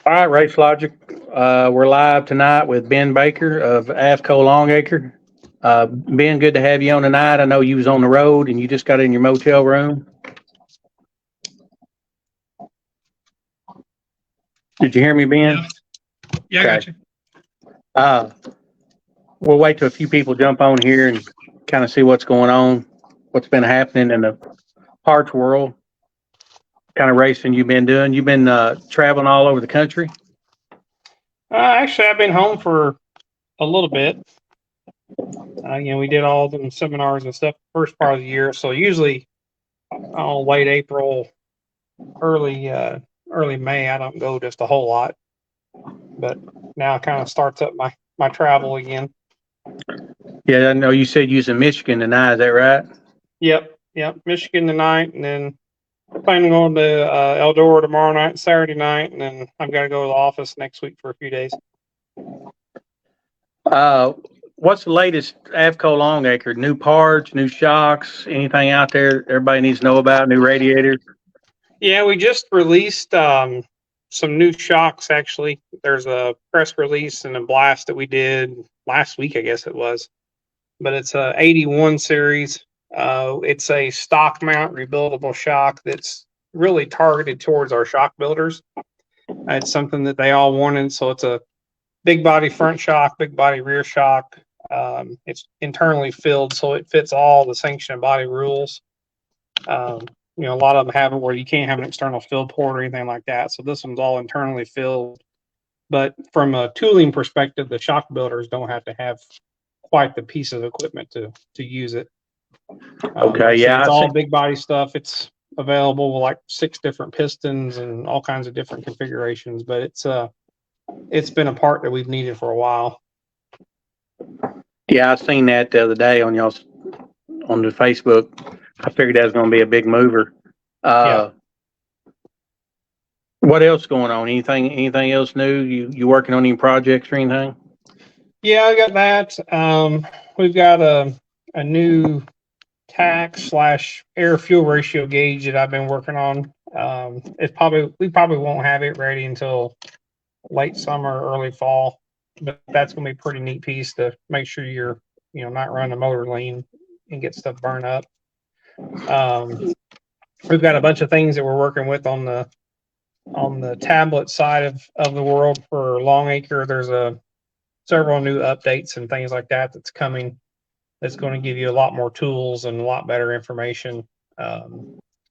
All right, Racelogic. We're live tonight with Ben Baker of AFCO Longacre. Ben, good to have you on tonight. I know you was on the road and you just got in your motel room. Did you hear me, Ben? Yeah, I got you. Uh, we'll wait till a few people jump on here and kind of see what's going on, what's been happening in the parts world. Kind of racing you've been doing. You've been traveling all over the country. Actually, I've been home for a little bit. We did all them seminars and stuff first part of the year. So usually, late April, early May, I don't go just a whole lot. But now it kind of starts up my travel again. Yeah, I know you said you was in Michigan tonight. Is that right? Yep. Michigan tonight, and then planning on to Eldora tomorrow night, Saturday night, and then I've got to go to the office next week for a few days. What's the latest AFCO Longacre? New parts, new shocks, anything out there everybody needs to know about? New radiators? Yeah, we just released some new shocks, actually. There's a press release and a blast that we did last week, I guess it was. But it's a 81 series. It's a stock mount rebuildable shock that's really targeted towards our shock builders. It's something that they all wanted. So it's a big body front shock, big body rear shock. It's internally filled, so it fits all the sanctioned body rules. A lot of them have it where you can't have an external fill port or anything like that. So this one's all internally filled. But from a tooling perspective, the shock builders don't have to have quite the piece of equipment to use it. Okay, yeah. It's all big body stuff. It's available with like 6 different pistons and all kinds of different configurations. But it's been a part that we've needed for a while. Yeah, I seen that the other day on y'all's on the Facebook. I figured that was going to be a big mover. Yeah. What else going on? Anything else new? You working on any projects or anything? Yeah, I got that. We've got a new TAC/air fuel ratio gauge that I've been working on. We probably won't have it ready until late summer, early fall, but that's gonna be a pretty neat piece to make sure you're not running the motor lean and get stuff burned up. We've got a bunch of things that we're working with on the tablet side of the world for Longacre. There's several new updates and things like that that's coming. That's going to give you a lot more tools and a lot better information, a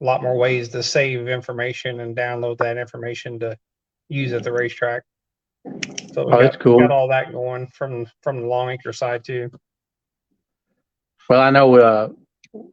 lot more ways to save information and download that information to use at the racetrack. So that's cool. Got all that going from the Longacre side too. Well, I know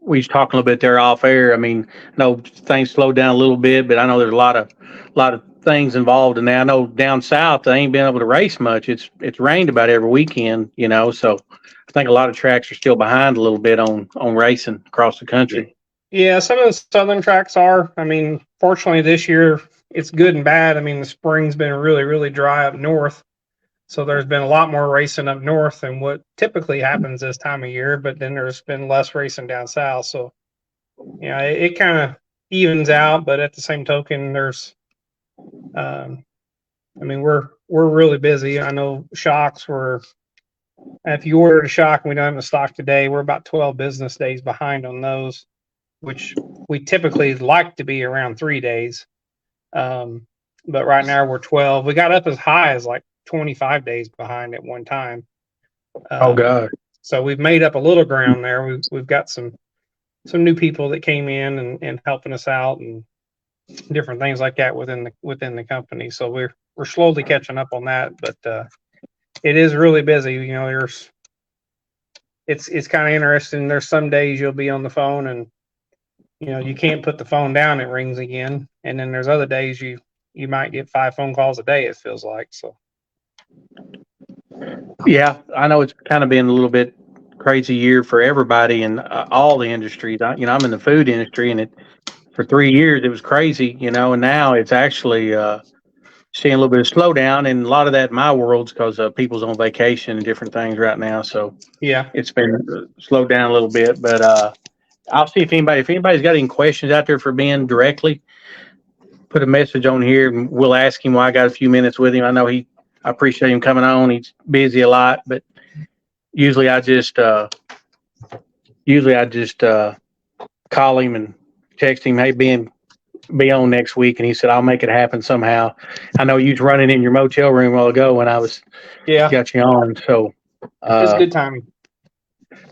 we was talking a little bit there off air. I mean, I know things slowed down a little bit, but I know there's a lot of things involved in that. I know down south they ain't been able to race much. It's rained about every weekend, so I think a lot of tracks are still behind a little bit on racing across the country. Yeah, some of the southern tracks are. I mean, fortunately this year it's good and bad. I mean, the spring's been really, really dry up north. So there's been a lot more racing up north than what typically happens this time of year, but then there's been less racing down south. So, it kind of evens out, but at the same token, there's, we're really busy. I know shocks if you ordered a shock and we don't have a stock today, we're about 12 business days behind on those, which we typically like to be around 3 days. But right now we're 12. We got up as high as like 25 days behind at one time. Oh God! So we've made up a little ground there. We've got some new people that came in and helping us out and different things like that within the company. So we're slowly catching up on that, but it is really busy. It's kind of interesting. There's some days you'll be on the phone and you can't put the phone down, it rings again, and then there's other days you might get 5 phone calls a day, it feels like. So yeah, I know it's kind of been a little bit crazy year for everybody in all the industries. I'm in the food industry, and for 3 years it was crazy, and now it's actually seeing a little bit of slowdown, and a lot of that in my world's because people's on vacation and different things right now. So yeah, it's been slowed down a little bit, but I'll see if anybody's got any questions out there for Ben directly. put a message on here, and we'll ask him why I got a few minutes with him. I know I appreciate him coming on. He's busy a lot, but usually I just call him and text him, "Hey, Ben, be on next week," and he said, "I'll make it happen somehow." I know you was running in your motel room a while ago when I was got you on, so it's good timing.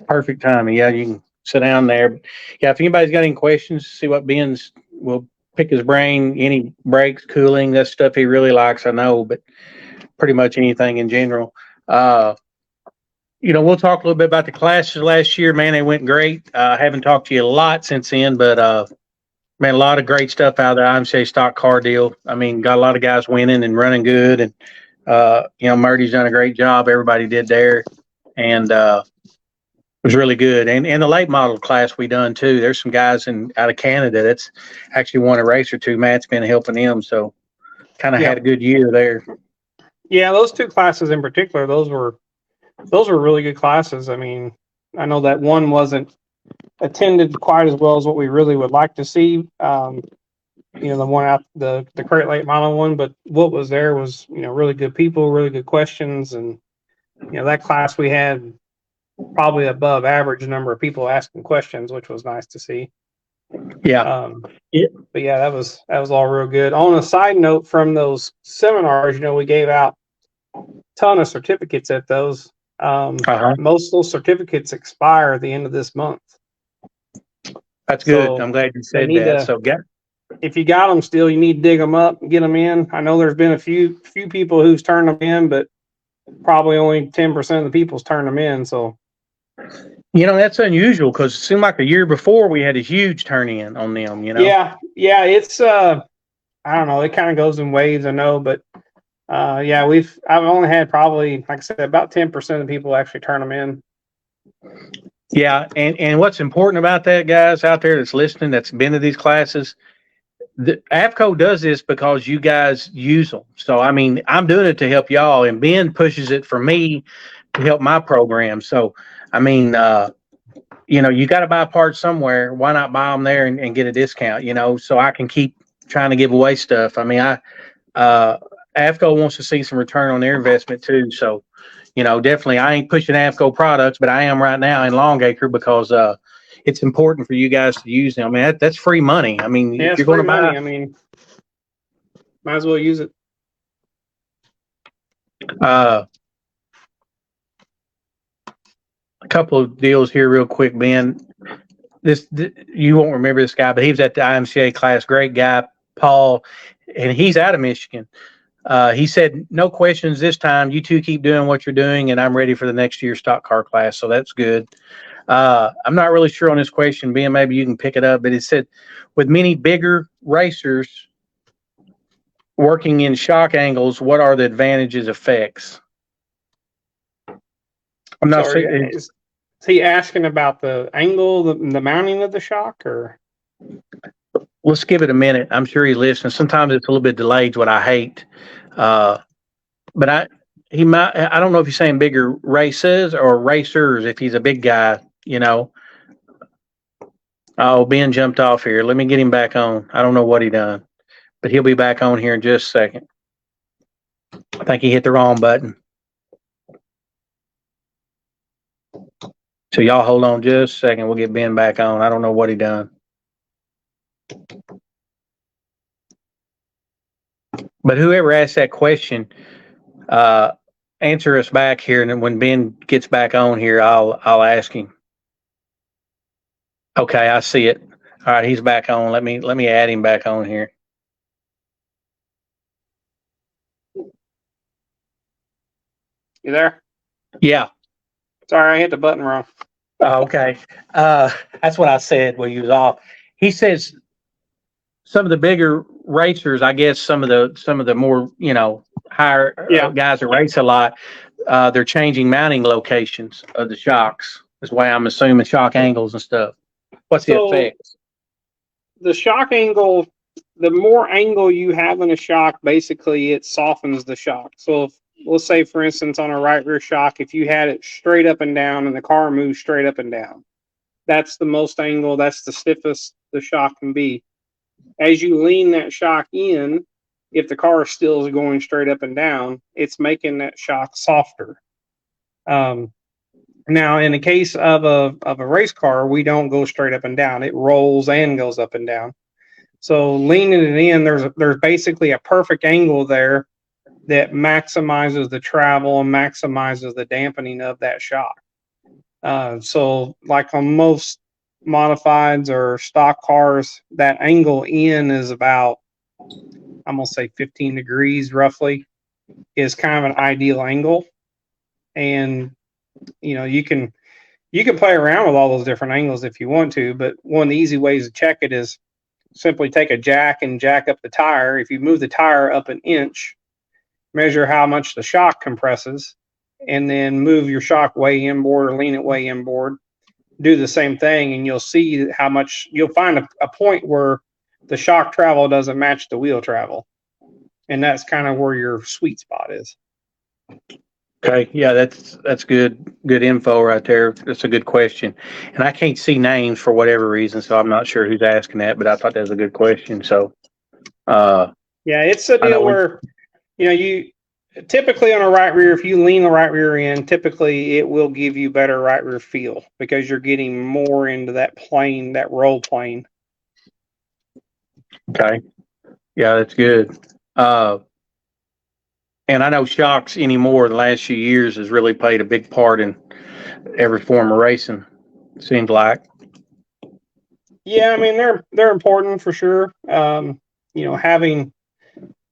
perfect timing. Yeah, you can sit down there. Yeah, if anybody's got any questions, see what Ben's. We'll pick his brain. Any brakes, cooling, that stuff he really likes, I know, but pretty much anything in general. We'll talk a little bit about the classes last year. Man, they went great. I haven't talked to you a lot since then, but man, a lot of great stuff out of the IMCA stock car deal. I mean, got a lot of guys winning and running good, and Murdy's done a great job. Everybody did there, and it was really good. And the late model class we done too. There's some guys out of Canada that's actually won a race or two. Matt's been helping them, so kind of had a good year there. Yeah, those two classes in particular, those were really good classes. I mean, I know that one wasn't attended quite as well as what we really would like to see. The one out the crate late model one, but what was there was really good people, really good questions, and that class we had probably above average number of people asking questions, which was nice to see. Yeah. But yeah, that was all real good. On a side note, from those seminars, we gave out a ton of certificates at those. Most of those certificates expire at the end of this month. That's good. I'm glad you said that. If you got them still, you need to dig them up and get them in. I know there's been a few people who's turned them in, but probably only 10% of the people's turned them in. So, that's unusual because it seemed like a year before we had a huge turn in on them. Yeah, it's I don't know. It kind of goes in waves, I know, but I've only had probably, like I said, about 10% of people actually turn them in. Yeah, and what's important about that, guys out there that's listening, that's been to these classes, the AFCO does this because you guys use them. So, I mean, I'm doing it to help y'all, and Ben pushes it for me to help my program. So, I mean, you got to buy parts somewhere. Why not buy them there and get a discount, so I can keep trying to give away stuff. I mean, AFCO wants to see some return on their investment too. So, definitely I ain't pushing AFCO products, but I am right now in Longacre because it's important for you guys to use them. I mean, that's free money. I mean, if you're going to buy, I mean, might as well use it. A couple of deals here real quick, Ben. This you won't remember this guy, but he was at the IMCA class. Great guy, Paul, and he's out of Michigan. He said, "No questions this time. You two keep doing what you're doing, and I'm ready for the next year's stock car class." So that's good. I'm not really sure on this question, Ben. Maybe you can pick it up, but it said, "With many bigger racers working in shock angles, what are the advantages effects?" I'm not saying. Is he asking about the angle, the mounting of the shock, or? Let's give it a minute. I'm sure he's listening. Sometimes it's a little bit delayed, what I hate. But I don't know if he's saying bigger races or racers, if he's a big guy, Oh, Ben jumped off here. Let me get him back on. I don't know what he done, but he'll be back on here in just a second. I think he hit the wrong button. So y'all hold on just a second. We'll get Ben back on. I don't know what he done. But whoever asked that question, answer us back here, and then when Ben gets back on here, I'll ask him. Okay, I see it. All right, he's back on. Let me add him back on here. You there? Yeah. Sorry, I hit the button wrong. Okay. That's what I said when he was off. He says some of the bigger racers, I guess some of the more, higher guys that race a lot, they're changing mounting locations of the shocks. That's why I'm assuming shock angles and stuff. What's the effect? The shock angle, the more angle you have in a shock, basically it softens the shock. So if, let's say, for instance, on a right rear shock, if you had it straight up and down and the car moves straight up and down, that's the most angle, that's the stiffest the shock can be. as you lean that shock in, if the car still is going straight up and down, it's making that shock softer. Now, in the case of a race car, we don't go straight up and down; it rolls and goes up and down. So leaning it in, there's basically a perfect angle there that maximizes the travel and maximizes the dampening of that shock. So, like on most modifieds or stock cars, that angle in is about, I'm gonna say 15 degrees roughly, is kind of an ideal angle. And you can play around with all those different angles if you want to, but one of the easy ways to check it is simply take a jack and jack up the tire. If you move the tire up an inch, measure how much the shock compresses, and then move your shock way inboard or lean it way inboard. Do the same thing, and you'll see how much you'll find a point where the shock travel doesn't match the wheel travel, and that's kind of where your sweet spot is. Okay, yeah, that's good info right there. That's a good question, and I can't see names for whatever reason, so I'm not sure who's asking that. But I thought that was a good question. So, yeah, it's a deal where you typically on a right rear, if you lean the right rear in, typically it will give you better right rear feel because you're getting more into that plane, that roll plane. Okay, yeah, that's good. And I know shocks anymore the last few years has really played a big part in every form of racing. Seems like. Yeah, I mean they're important for sure. Having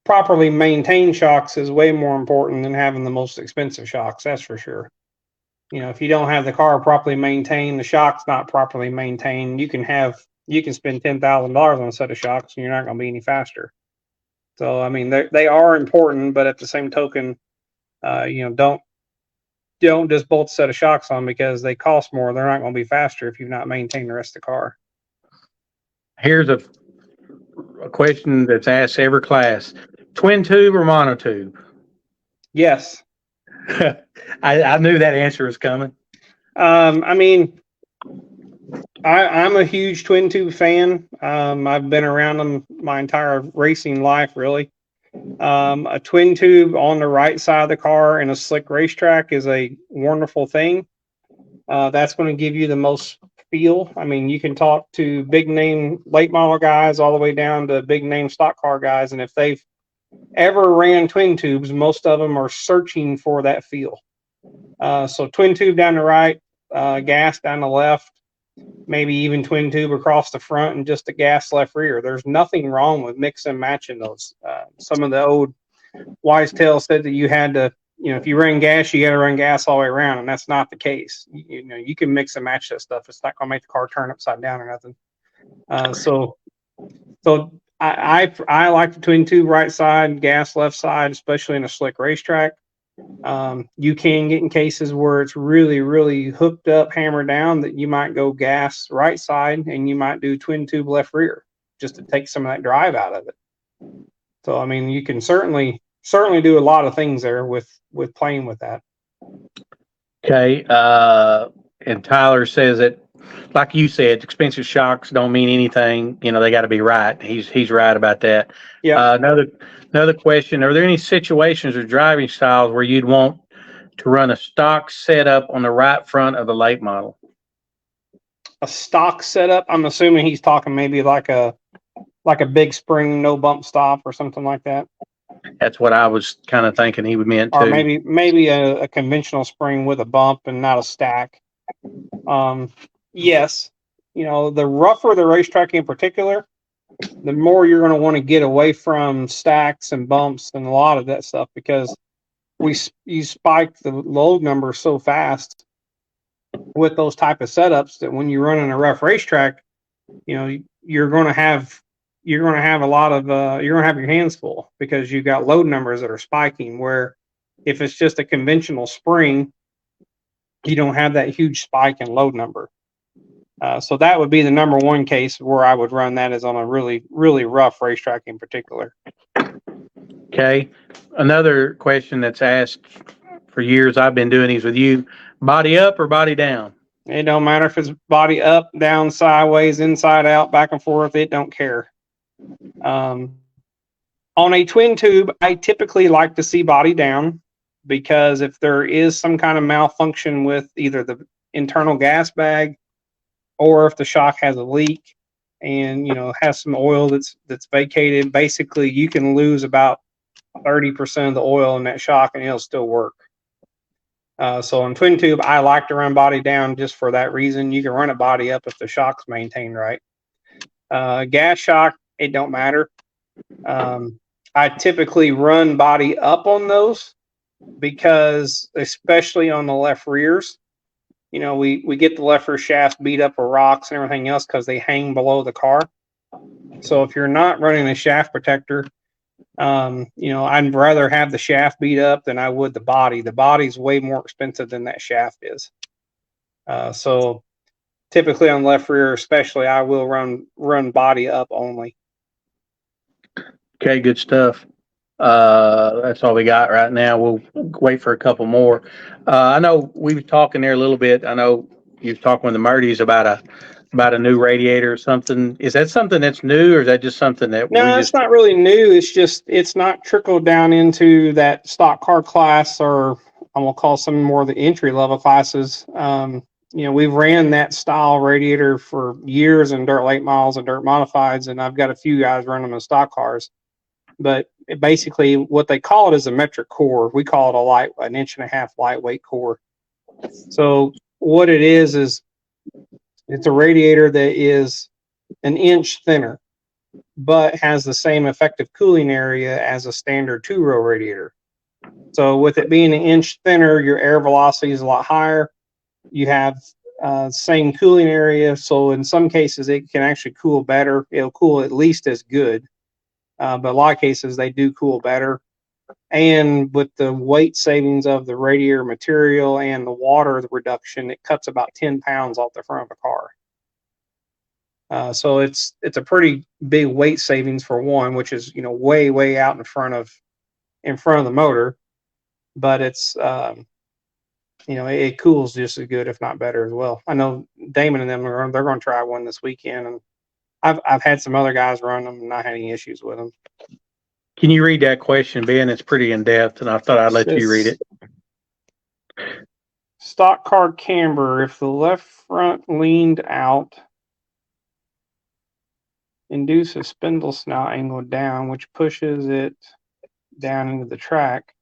properly maintained shocks is way more important than having the most expensive shocks. That's for sure. If you don't have the car properly maintained, the shock's not properly maintained, you can spend $10,000 on a set of shocks and you're not going to be any faster. So, I mean, they are important, but at the same token, don't just bolt a set of shocks on because they cost more. They're not going to be faster if you've not maintained the rest of the car. Here's a question that's asked every class: twin tube or monotube? Yes. I knew that answer was coming. I mean, I'm a huge twin tube fan. I've been around them my entire racing life, really. A twin tube on the right side of the car in a slick racetrack is a wonderful thing. That's going to give you the most feel. I mean, you can talk to big name late model guys all the way down to big name stock car guys, and if they've ever ran twin tubes, most of them are searching for that feel. So twin tube down the right, gas down the left, maybe even twin tube across the front and just a gas left rear. There's nothing wrong with mix and matching those. Some of the old wise tales said that you had to, if you run gas, you got to run gas all the way around, and that's not the case. You can mix and match that stuff. It's not going to make the car turn upside down or nothing. So I like the twin tube right side, gas left side, especially in a slick racetrack. You can get in cases where it's really, really hooked up, hammered down, that you might go gas right side and you might do twin tube left rear just to take some of that drive out of it. So, I mean, you can certainly do a lot of things there with playing with that. Okay. And Tyler says that, like you said, expensive shocks don't mean anything. They got to be right. He's right about that. Yeah. Another question: are there any situations or driving styles where you'd want to run a stock setup on the right front of the late model? A stock setup? I'm assuming he's talking maybe like a big spring, no bump stop or something like that. That's what I was kind of thinking he would meant too. Or maybe a conventional spring with a bump and not a stack. Yes, the rougher the racetrack in particular, the more you're going to want to get away from stacks and bumps and a lot of that stuff, because you spike the load number so fast with those type of setups that when you run in a rough racetrack, you're going to have a lot of you're going to have your hands full because you've got load numbers that are spiking, where if it's just a conventional spring, you don't have that huge spike in load number. So that would be the number one case where I would run that, is on a really, really rough racetrack in particular. Okay. Another question that's asked for years, I've been doing these with you: body up or body down? It don't matter if it's body up, down, sideways, inside out, back and forth. It don't care. On a twin tube, I typically like to see body down, because if there is some kind of malfunction with either the internal gas bag, or if the shock has a leak and has some oil that's vacated, basically you can lose about 30% of the oil in that shock and it'll still work. So on twin tube, I like to run body down just for that reason. You can run a body up if the shock's maintained right. Gas shock, it don't matter. I typically run body up on those, because especially on the left rears, we get the left rear shafts beat up with rocks and everything else because they hang below the car. So if you're not running a shaft protector, I'd rather have the shaft beat up than I would the body. The body's way more expensive than that shaft is. So typically on left rear, especially, I will run body up only. Okay, good stuff. That's all we got right now. We'll wait for a couple more. I know we were talking there a little bit. I know you were talking with the Murdy's about a new radiator or something. Is that something that's new, or is that just something that we No, just? it's not really new. It's not trickled down into that stock car class, or I'm gonna call some more of the entry level classes. We've ran that style radiator for years in dirt late models and dirt modifieds, and I've got a few guys running them in stock cars. But basically, what they call it is a metric core. We call it an 1.5 inch lightweight core. So what it is it's a radiator that is 1 inch thinner, but has the same effective cooling area as a standard 2-row radiator. So with it being 1 inch thinner, your air velocity is a lot higher. You have same cooling area. So in some cases, it can actually cool better. It'll cool at least as good. But a lot of cases, they do cool better. And with the weight savings of the radiator material and the water reduction, it cuts about 10 pounds off the front of a car. So it's a pretty big weight savings for one, which is way out in front of the motor. But it's it cools just as good, if not better, as well. I know Damon and them they're going to try one this weekend, and I've had some other guys run them and not had any issues with them. Can you read that question, Ben? It's pretty in depth, and I thought I'd let you read it. Stock car camber. If the left front leaned out, induce a spindle snout angle down, which pushes it down into the track.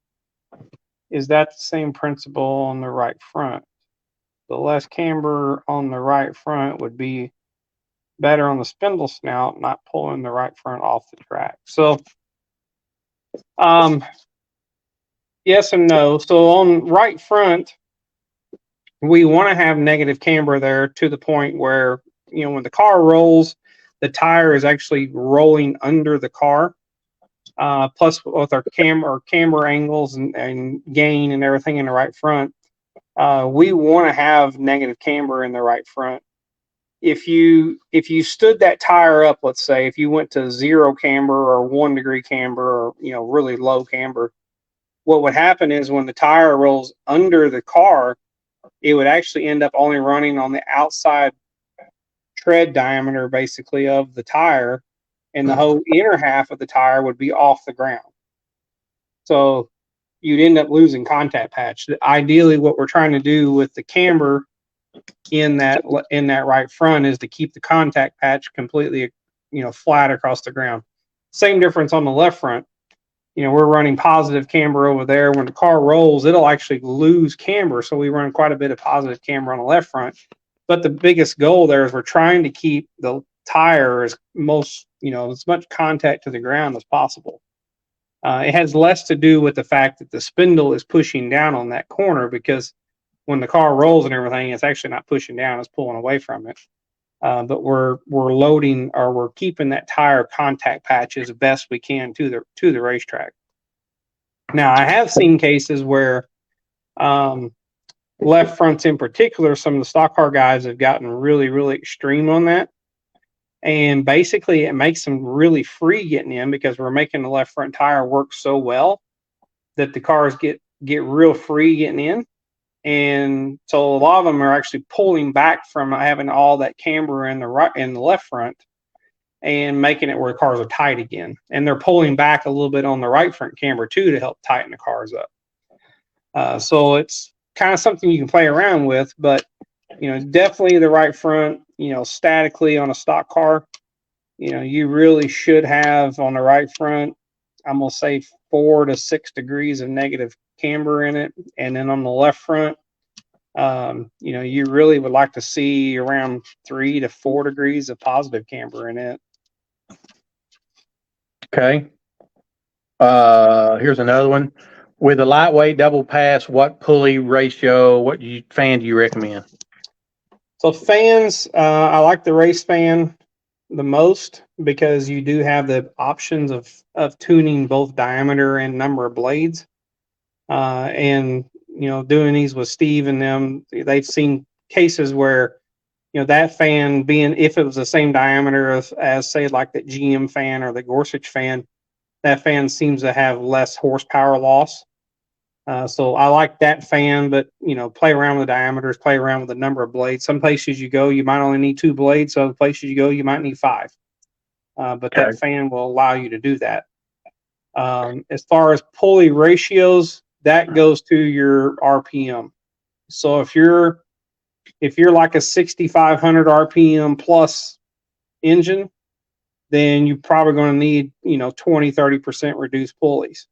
Is that the same principle on the right front? The less camber on the right front would be better on the spindle snout, not pulling the right front off the track. So, yes and no. So on right front, we want to have negative camber there to the point where, when the car rolls, the tire is actually rolling under the car. Plus with our camber angles and gain and everything in the right front, we want to have negative camber in the right front. If you stood that tire up, let's say if you went to 0 camber or 1 degree camber, or really low camber, what would happen is when the tire rolls under the car, it would actually end up only running on the outside tread diameter, basically, of the tire, and the whole inner half of the tire would be off the ground. So you'd end up losing contact patch. Ideally, what we're trying to do with the camber in that right front is to keep the contact patch completely, flat across the ground. Same difference on the left front. We're running positive camber over there. When the car rolls, it'll actually lose camber. So we run quite a bit of positive camber on the left front. But the biggest goal there is we're trying to keep the tire as much contact to the ground as possible. It has less to do with the fact that the spindle is pushing down on that corner, because when the car rolls and everything, it's actually not pushing down, it's pulling away from it. But we're loading, or we're keeping that tire contact patch as best we can to the racetrack. Now, I have seen cases where left fronts in particular, some of the stock car guys have gotten really, really extreme on that. And basically, it makes them really free getting in, because we're making the left front tire work so well that the cars get real free getting in. And so a lot of them are actually pulling back from having all that camber in the left front, and making it where cars are tight again. And they're pulling back a little bit on the right front camber too to help tighten the cars up. So it's kind of something you can play around with, but definitely the right front, statically on a stock car, you really should have on the right front, I'm going to say 4 to 6 degrees of negative camber in it. And then on the left front, you really would like to see around 3 to 4 degrees of positive camber in it. Okay. Here's another one. With a lightweight double pass, what pulley ratio, fan do you recommend? So fans, I like the race fan the most because you do have the options of tuning both diameter and number of blades. And doing these with Steve and them, they've seen cases where that fan being, if it was the same diameter as say like the GM fan or the Gorsuch fan, that fan seems to have less horsepower loss. So I like that fan, but play around with the diameters, play around with the number of blades. Some places you go, you might only need 2 blades. Other places you go, you might need 5. But Okay. that fan will allow you to do that. As far as pulley ratios, that goes to your RPM. So if you're like a 6,500 RPM plus engine, then you're probably going to need 20-30% reduced pulleys.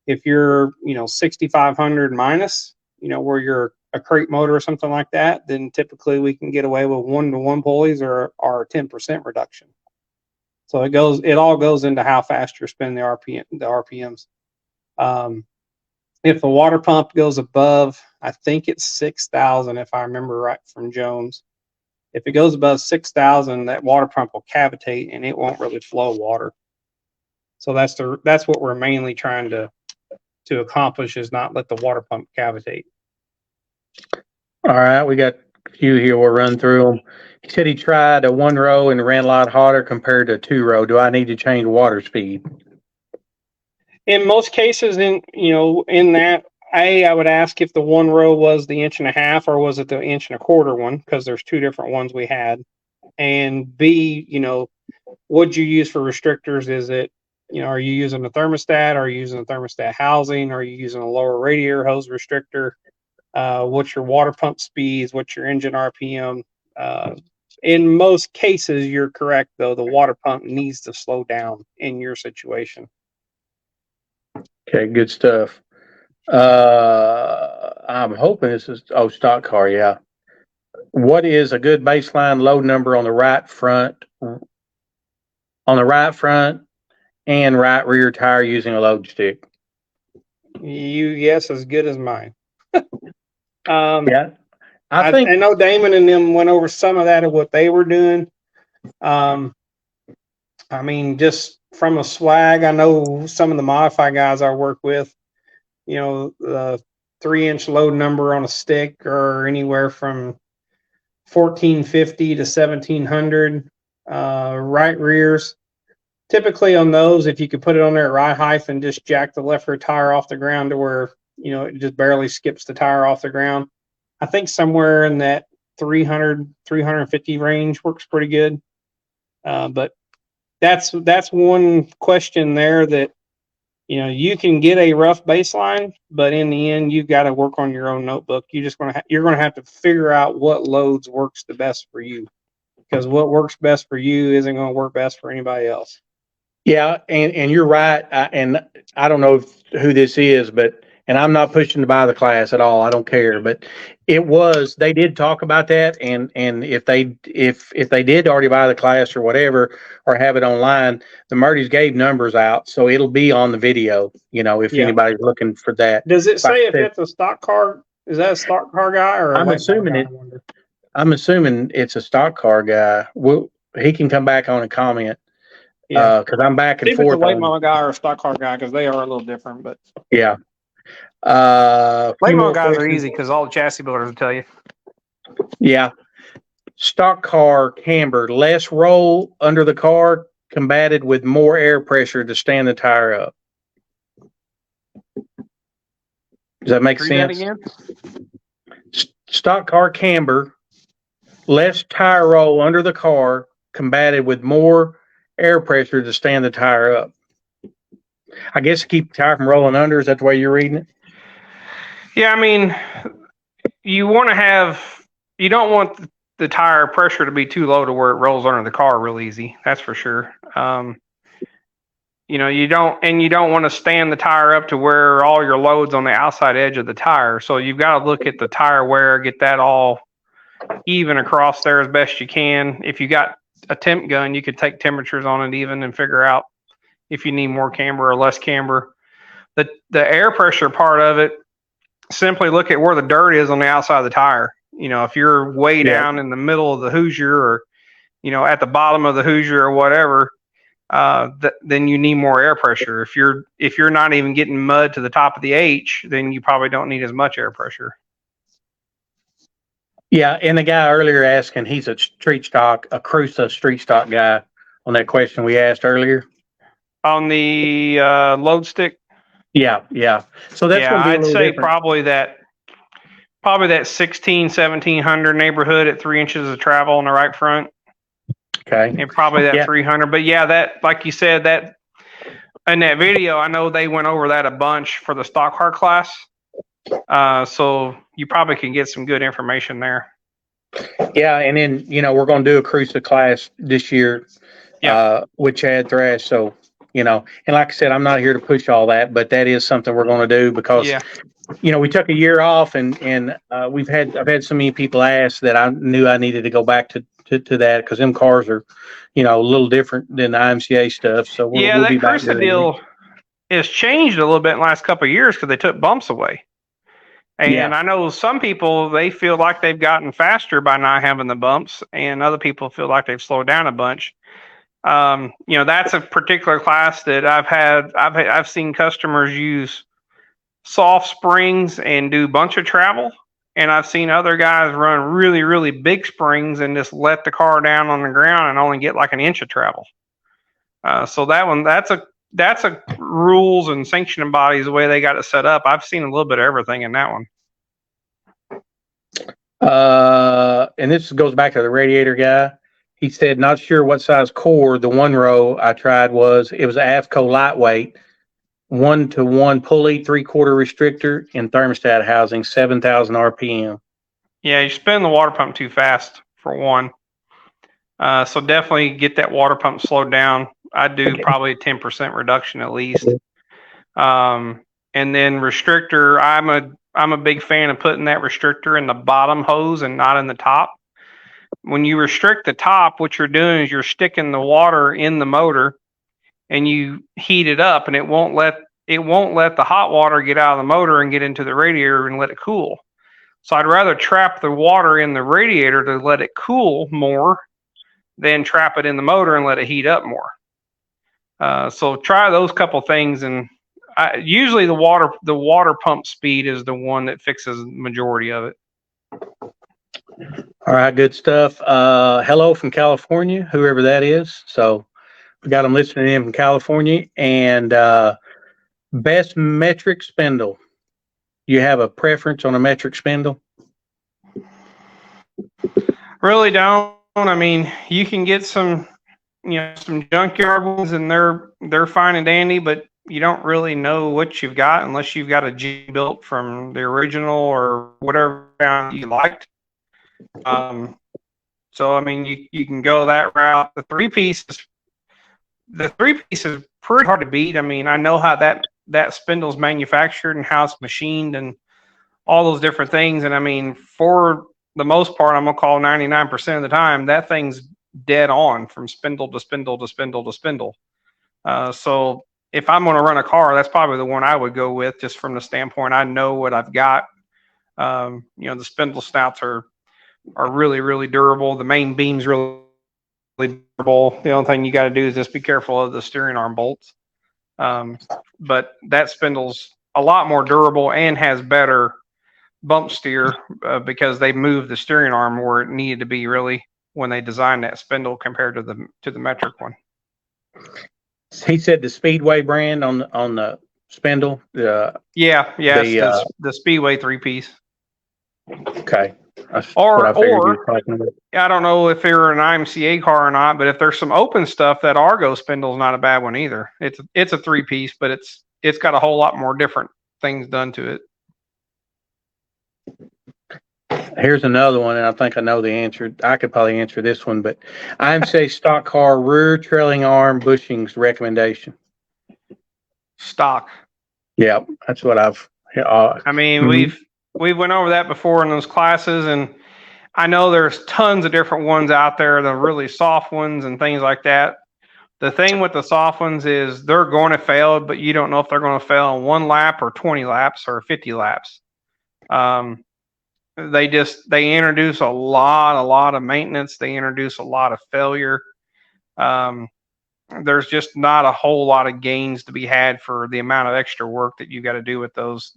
If you're 6,500 minus, where you're a crate motor or something like that, then typically we can get away with 1-to-1 pulleys or 10% reduction. So it all goes into how fast you're spinning the RPMs. If the water pump goes above, I think it's 6,000 if I remember right from Jones. If it goes above 6,000, that water pump will cavitate and it won't really flow water. So that's what we're mainly trying to accomplish, is not let the water pump cavitate. All right, we got a few here. We'll run through them. He said he tried a 1-row and ran a lot hotter compared to a 2-row. Do I need to change water speed? In most cases, in that, I would ask if the 1-row was the 1.5 or was it the 1.25 one, because there's 2 different ones we had. And B, what'd you use for restrictors? Is it, are you using a thermostat? Are you using a thermostat housing? Are you using a lower radiator hose restrictor? What's your water pump speeds? What's your engine RPM? In most cases, you're correct, though. The water pump needs to slow down in your situation. Okay, good stuff. I'm hoping this is stock car. Yeah. What is a good baseline load number on the right front and right rear tire using a load stick? You guess as good as mine. Yeah, I know Damon and them went over some of that of what they were doing. I mean, just from a swag, I know some of the Modify guys I work with, the 3-inch load number on a stick or anywhere from 1,450 to 1,700. Right rears, typically on those, if you could put it on there at ride height and just jack the left rear tire off the ground to where it just barely skips the tire off the ground, I think somewhere in that 300 350 range works pretty good. But that's one question there that you can get a rough baseline, but in the end you've got to work on your own notebook. You're going to have to figure out what loads works the best for you, because what works best for you isn't going to work best for anybody else. Yeah, and you're right. And I don't know who this is, and I'm not pushing to buy the class at all. I don't care. But they did talk about that, and if they did already buy the class or whatever, or have it online, the Murtys gave numbers out, so it'll be on the video. If anybody's looking for that. Does it say if it's a stock car? Is that a stock car guy or? I'm assuming it's a stock car guy. He can come back on and comment. Yeah, because I'm back and forth. If it's a late model guy or a stock car guy, because they are a little different, but yeah. Late model guys are easy because all the chassis builders will tell you. Yeah. Stock car camber, less roll under the car, combated with more air pressure to stand the tire up. Does that make sense? That again? Stock car camber, less tire roll under the car, combated with more air pressure to stand the tire up. I guess to keep the tire from rolling under. Is that the way you're reading it? Yeah, I mean, you want to have, you don't want the tire pressure to be too low to where it rolls under the car real easy. That's for sure. You don't want to stand the tire up to where all your load's on the outside edge of the tire. So you've got to look at the tire wear, get that all even across there as best you can. If you got a temp gun, you could take temperatures on it even and figure out if you need more camber or less camber. The air pressure part of it, simply look at where the dirt is on the outside of the tire. If you're way down in the middle of the Hoosier or, at the bottom of the Hoosier or whatever, then you need more air pressure. If you're not even getting mud to the top of the H, then you probably don't need as much air pressure. Yeah, and the guy earlier asking, he's a Cruza street stock guy on that question we asked earlier. On the load stick? Yeah. So that's going to be a I'd little say different. probably that 1700 neighborhood at 3 inches of travel on the right front. Okay. And probably that 300. But yeah, that, like you said, that in that video, I know they went over that a bunch for the stock car class. So you probably can get some good information there. Yeah, and then we're going to do a Cruza class this year, with Chad Thrash. So and like I said, I'm not here to push all that, but that is something we're going to do because we took a year off, and I've had so many people ask that I knew I needed to go back to that because them cars are a little different than the IMCA stuff. So we'll be back. Cruza deal has changed a little bit in the last couple of years because they took bumps away. And I know some people, they feel like they've gotten faster by not having the bumps, and other people feel like they've slowed down a bunch. That's a particular class that I've seen customers use soft springs and do a bunch of travel. And I've seen other guys run really, really big springs and just let the car down on the ground and only get like an inch of travel. So that's a rules and sanctioning bodies, the way they got it set up. I've seen a little bit of everything in that one. And this goes back to the radiator guy. He said, not sure what size core the one row I tried was. It was AFCO lightweight, 1-to-1 pulley, 3/4 restrictor, and thermostat housing, 7,000 RPM. Yeah, you spin the water pump too fast for one. So definitely get that water pump slowed down. I'd do probably a 10% reduction at least. And then restrictor, I'm a big fan of putting that restrictor in the bottom hose and not in the top. When you restrict the top, what you're doing is you're sticking the water in the motor and you heat it up, and it won't let the hot water get out of the motor and get into the radiator and let it cool. So I'd rather trap the water in the radiator to let it cool more than trap it in the motor and let it heat up more. So try those couple things, and usually the water pump speed is the one that fixes the majority of it. All right, good stuff. Hello from California, whoever that is. So we got them listening in from California. And best metric spindle. You have a preference on a metric spindle? Really don't. I mean, you can get some junkyard ones, and they're fine and dandy, but you don't really know what you've got unless you've got a G built from the original or whatever you liked. So I mean, you can go that route. The three piece is pretty hard to beat. I mean, I know how that spindle's manufactured and how it's machined and all those different things. And I mean, for the most part, I'm gonna call 99% of the time that thing's dead on from spindle to spindle to spindle to spindle. So if I'm gonna run a car, that's probably the one I would go with, just from the standpoint I know what I've got. The spindle snouts are really, really durable. The main beam's really durable. The only thing you got to do is just be careful of the steering arm bolts. But that spindle's a lot more durable and has better bump steer because they moved the steering arm where it needed to be really when they designed that spindle compared to the metric one. He said the Speedway brand on the spindle. The Speedway 3-piece. Okay. That's what I figured you Or were talking about. I don't know if they're an IMCA car or not, but if there's some open stuff, that Argo spindle is not a bad one either. It's a 3-piece, but it's got a whole lot more different things done to it. Here's another one, and I think I know the answer. I could probably answer this one, but IMCA stock car rear trailing arm bushings recommendation. Stock. Yeah, that's what I've. I mean, we've went over that before in those classes, and I know there's tons of different ones out there, the really soft ones and things like that. The thing with the soft ones is they're going to fail, but you don't know if they're going to fail in 1 lap or 20 laps or 50 laps. They introduce a lot of maintenance. They introduce a lot of failure. There's just not a whole lot of gains to be had for the amount of extra work that you got to do with those.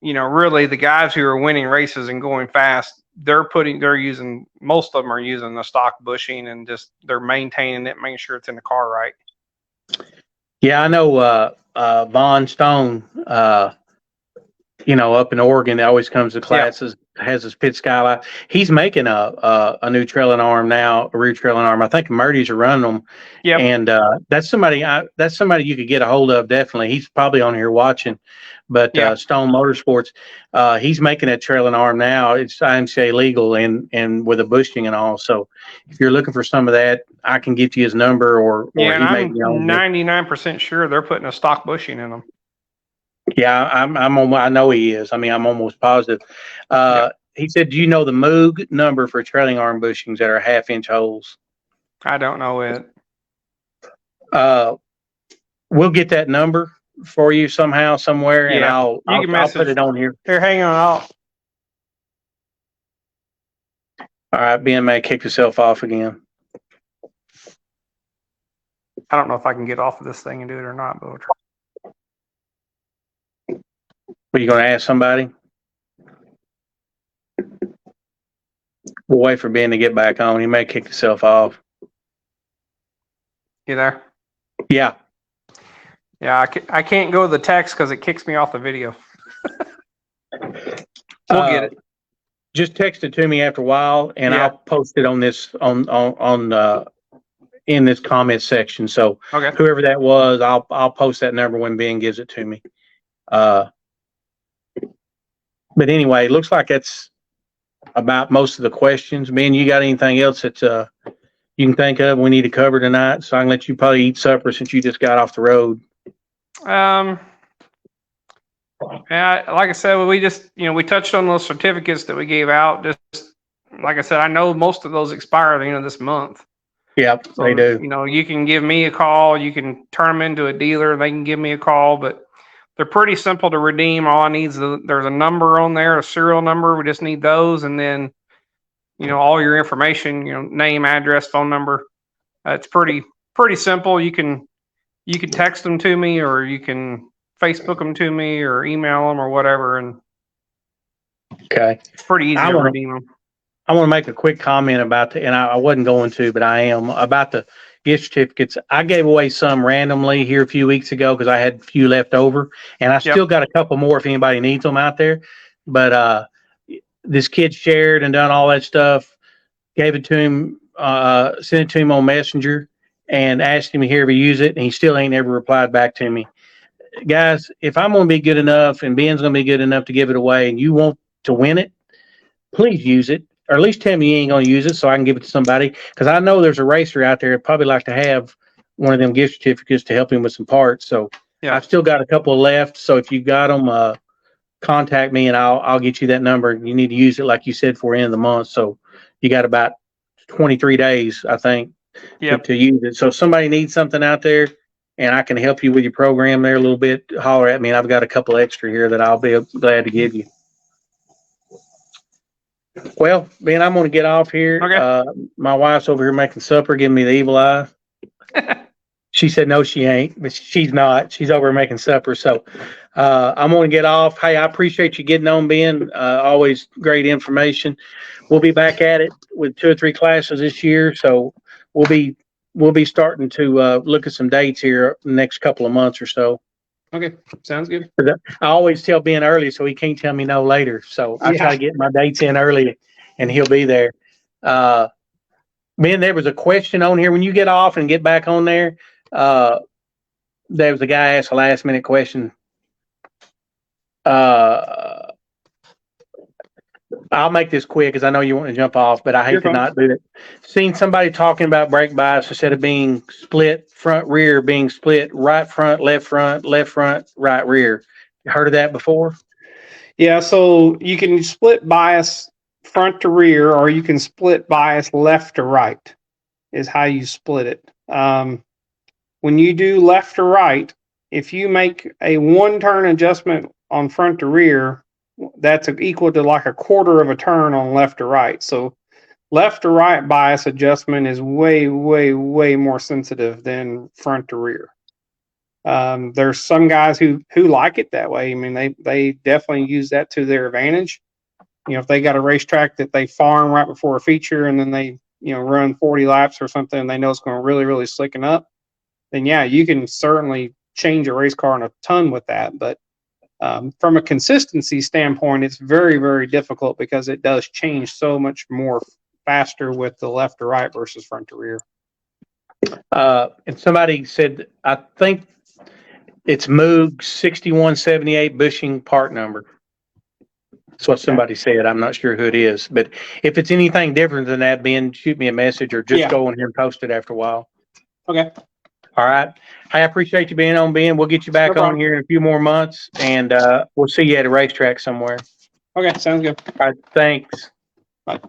Really the guys who are winning races and going fast, most of them are using the stock bushing and just they're maintaining it, making sure it's in the car right. Yeah, I know Vaughn Stone, up in Oregon, always comes to classes, has his pit skylight. He's making a new trailing arm now, a rear trailing arm. I think Murdy's are running them. Yep. And that's somebody you could get a hold of, definitely. He's probably on here watching. But Stone Motorsports, he's making a trailing arm now. It's IMCA legal and with a bushing and all. So if you're looking for some of that, I can get you his number or and he I'm 99% sure they're putting a stock bushing in them. Yeah, I know he is. I mean, I'm almost positive. He said, do you know the Moog number for trailing arm bushings that are 1/2-inch holes? I don't know it. We'll get that number for you somehow, somewhere, and I'll put it on here. Here, hang on. All right, Ben may kick yourself off again. I don't know if I can get off of this thing and do it or not, but we'll try. Are you going to ask somebody? We'll wait for Ben to get back on. He may kick himself off. You there? Yeah. Yeah, I can't go to the text because it kicks me off the video. We'll get it. Just text it to me after a while, and I'll post it on this in this comment section. So whoever that was, I'll post that number when Ben gives it to me. But anyway, it looks like that's about most of the questions. Ben, you got anything else that you can think of we need to cover tonight? So I can let you probably eat supper since you just got off the road. Yeah, like I said, we just we touched on those certificates that we gave out. Just like I said, I know most of those expire at the end of this month. Yep, so, they do. You can give me a call. You can turn them into a dealer. They can give me a call, but they're pretty simple to redeem. All I need is there's a number on there, a serial number. We just need those, and then all your information, name, address, phone number. It's pretty simple. You can text them to me, or you can Facebook them to me, or email them, or whatever. And it's pretty easy to redeem them. I want to make a quick comment about and I wasn't going to, but I am, about the gift certificates. I gave away some randomly here a few weeks ago because I had a few left over, and I still got a couple more if anybody needs them out there. But this kid shared and done all that stuff, gave it to him, sent it to him on Messenger, and asked him here to use it, and he still ain't ever replied back to me. Guys, if I'm going to be good enough and Ben's going to be good enough to give it away and you want to win it, please use it. Or at least tell me you ain't going to use it so I can give it to somebody. Because I know there's a racer out there that'd probably like to have one of them gift certificates to help him with some parts. So I've still got a couple left. So if you got them, contact me and I'll get you that number. You need to use it, like you said, for end of the month. So you got about 23 days, I think, to use it. So if somebody needs something out there and I can help you with your program there a little bit, holler at me. And I've got a couple extra here that I'll be glad to give you. Well, Ben, I'm going to get off here. My wife's over here making supper, giving me the evil eye. She said, no, she ain't, but she's not. She's over making supper. So I'm going to get off. Hey, I appreciate you getting on, Ben. Always great information. We'll be back at it with 2 or 3 classes this year. So we'll be starting to look at some dates here the next couple of months or so. Okay, sounds good. I always tell Ben early, so he can't tell me no later. So I try to get my dates in early, and he'll be there. Ben, there was a question on here when you get off and get back on there. There was a guy asked a last minute question. I'll make this quick because I know you want to jump off, but I hate to not do it. Seen somebody talking about brake bias instead of being split front rear, being split right front, left front, right rear. You heard of that before? Yeah, so you can split bias front to rear, or you can split bias left to right, is how you split it. When you do left to right, if you make a 1-turn adjustment on front to rear, that's equal to like a quarter of a turn on left to right. So left to right bias adjustment is way, way, way more sensitive than front to rear. There's some guys who like it that way. I mean, they definitely use that to their advantage. You know, if they got a racetrack that they farm right before a feature and then they, run 40 laps or something, and they know it's going to really, really slicken up, then yeah, you can certainly change a race car in a ton with that. But from a consistency standpoint, it's very, very difficult because it does change so much more faster with the left to right versus front to rear. And somebody said, I think it's Moog 6178 bushing part number. That's what somebody said. I'm not sure who it is, but if it's anything different than that, Ben, shoot me a message or just go in here and post it after a while. Okay. All right. I appreciate you being on, Ben. We'll get you back on here in a few more months, and we'll see you at a racetrack somewhere. Okay, sounds good. All right. Thanks. Bye.